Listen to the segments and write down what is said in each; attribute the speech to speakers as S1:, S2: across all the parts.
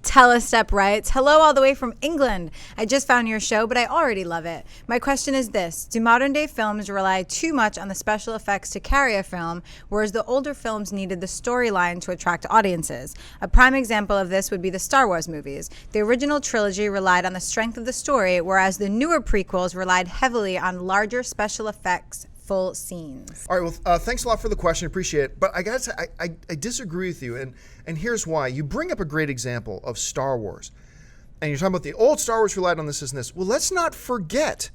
S1: Telestep writes, hello all the way from England. I just found your show, but I already love it. My question is this. Do modern day films rely too much on the special effects to carry a film, whereas the older films needed the storyline to attract audiences? A prime example of this would be the Star Wars movies. The original trilogy relied on the strength of the story, whereas the newer prequels relied heavily on larger special effects full scenes.
S2: All right, well, thanks a lot for the question. Appreciate it. But I got to say, I disagree with you, and here's why. You bring up a great example of Star Wars, and you're talking about the old Star Wars relied on this and this. Well, let's not forget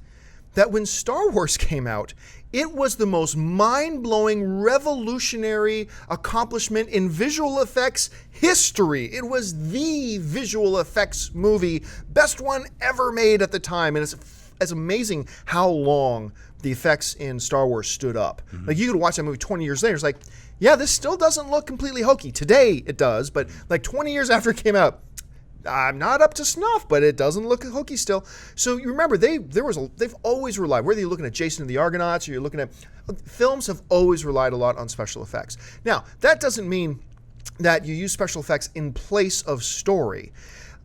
S2: that when Star Wars came out, it was the most mind-blowing, revolutionary accomplishment in visual effects history. It was the visual effects movie, best one ever made at the time, and it's amazing how long the effects in Star Wars stood up. Mm-hmm. Like, you could watch that movie 20 years later, it's like, yeah, this still doesn't look completely hokey. Today it does, but like 20 years after it came out, I'm not up to snuff, but it doesn't look hokey still. So you remember, they've always relied, whether you're looking at Jason and the Argonauts or you're looking at, films have always relied a lot on special effects. Now, that doesn't mean that you use special effects in place of story.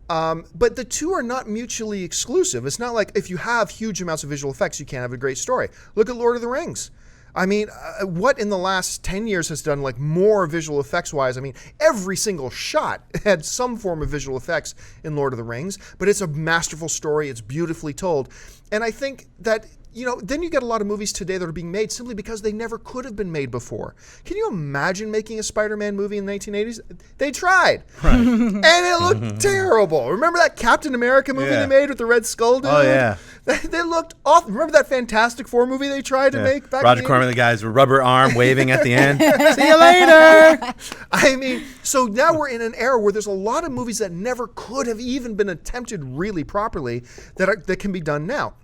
S2: But the two are not mutually exclusive. It's not like if you have huge amounts of visual effects, you can't have a great story. Look at Lord of the Rings. I mean, what in the last 10 years has done like more visual effects wise? I mean, every single shot had some form of visual effects in Lord of the Rings, but it's a masterful story. It's beautifully told. And I think that, you know, then you get a lot of movies today that are being made simply because they never could have been made before. Can you imagine making a Spider-Man movie in the 1980s? They tried. Right. And it looked terrible. Remember that Captain America movie they made with the Red Skull dude?
S3: Oh, yeah.
S2: They looked awful. Remember that Fantastic Four movie they tried to make back
S3: Roger
S2: in the
S3: Corman, the guys with rubber arm waving at the end. See you later.
S2: I mean, so now we're in an era where there's a lot of movies that never could have even been attempted really properly that can be done now.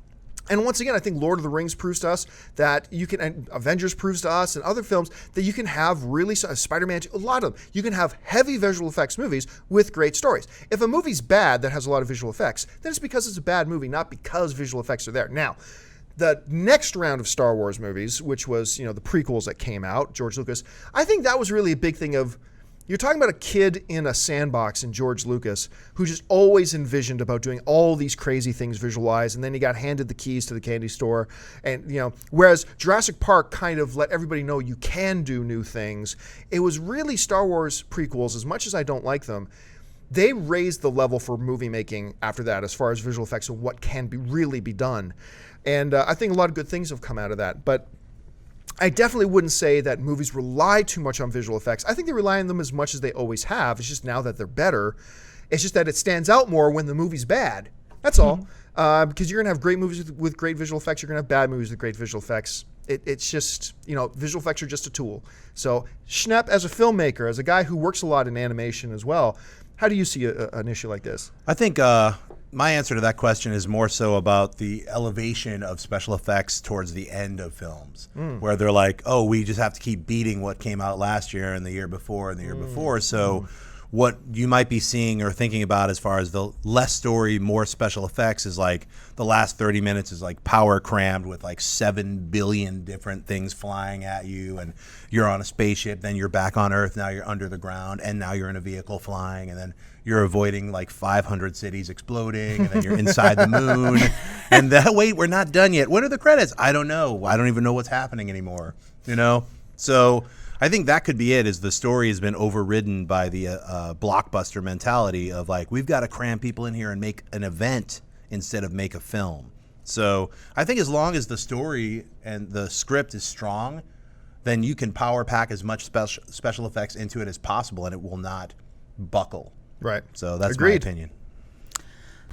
S2: And once again, I think Lord of the Rings proves to us that you can, and Avengers proves to us, and other films, that you can have really, Spider-Man, a lot of them, you can have heavy visual effects movies with great stories. If a movie's bad that has a lot of visual effects, then it's because it's a bad movie, not because visual effects are there. Now, the next round of Star Wars movies, which was, you know, the prequels that came out, George Lucas, I think that was really a big thing of, you're talking about a kid in a sandbox in George Lucas who just always envisioned about doing all these crazy things visualized, and then he got handed the keys to the candy store. And, you know, whereas Jurassic Park kind of let everybody know you can do new things, it was really Star Wars prequels, as much as I don't like them, they raised the level for movie making after that as far as visual effects and what can really be done. And I think a lot of good things have come out of that. But I definitely wouldn't say that movies rely too much on visual effects. I think they rely on them as much as they always have. It's just now that they're better. It's just that it stands out more when the movie's bad. That's all. Because you're going to have great movies with great visual effects. You're going to have bad movies with great visual effects. It's just, you know, visual effects are just a tool. So Schnepp, as a filmmaker, as a guy who works a lot in animation as well, how do you see an issue like this?
S3: I think my answer to that question is more so about the elevation of special effects towards the end of films, where they're like, oh, we just have to keep beating what came out last year and the year before and the year before. So what you might be seeing or thinking about as far as the less story, more special effects is like the last 30 minutes is like power crammed with like 7 billion different things flying at you, and you're on a spaceship, then you're back on Earth, now you're under the ground, and now you're in a vehicle flying, and then you're avoiding like 500 cities exploding, and then you're inside the moon. And wait, we're not done yet. When are the credits? I don't know. I don't even know what's happening anymore. You know? So I think that could be it, is the story has been overridden by the blockbuster mentality of like, we've got to cram people in here and make an event instead of make a film. So I think as long as the story and the script is strong, then you can power pack as much special effects into it as possible, and it will not buckle.
S2: Right.
S3: So that's
S2: Agreed.
S3: my opinion.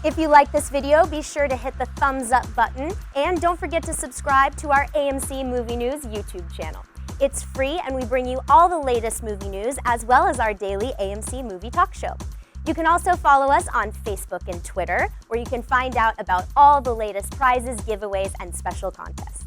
S4: If you like this video, be sure to hit the thumbs up button, and don't forget to subscribe to our AMC Movie News YouTube channel. It's free, and we bring you all the latest movie news as well as our daily AMC Movie Talk Show. You can also follow us on Facebook and Twitter, where you can find out about all the latest prizes, giveaways, and special contests.